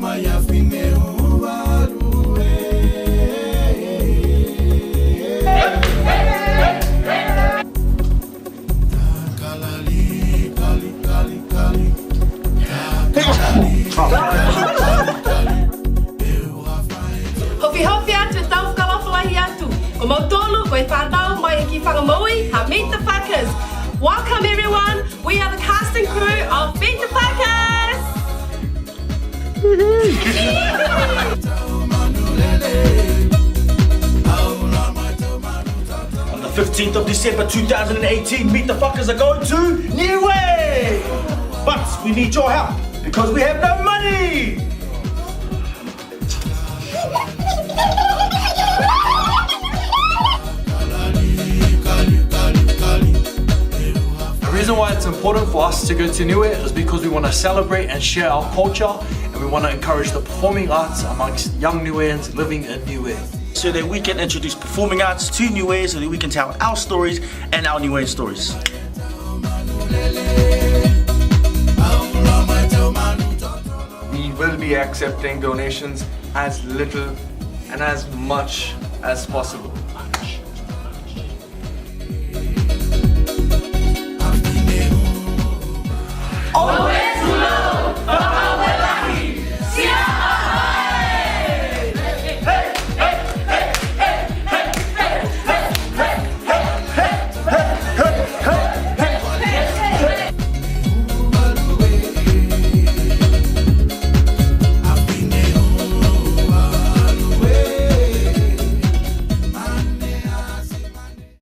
Hofi atu e tau whakawhalahi atu. Ko mautonu, ko e whātau mai e ki whakamoui, ha Meet the Fakas. Welcome everyone, we are the cast and crew of Meet the Fakas! On the 15th of December 2018, Meet the Fakas are going to Niue! But we need your help because we have no money! The reason why it's important for us to go to Niue is because we want to celebrate and share our culture, and we want to encourage the performing arts amongst young Niueans living in Niue. So that we can introduce performing arts to Niue, so that we can tell our stories and our Niuean stories. We will be accepting donations as little and as much as possible.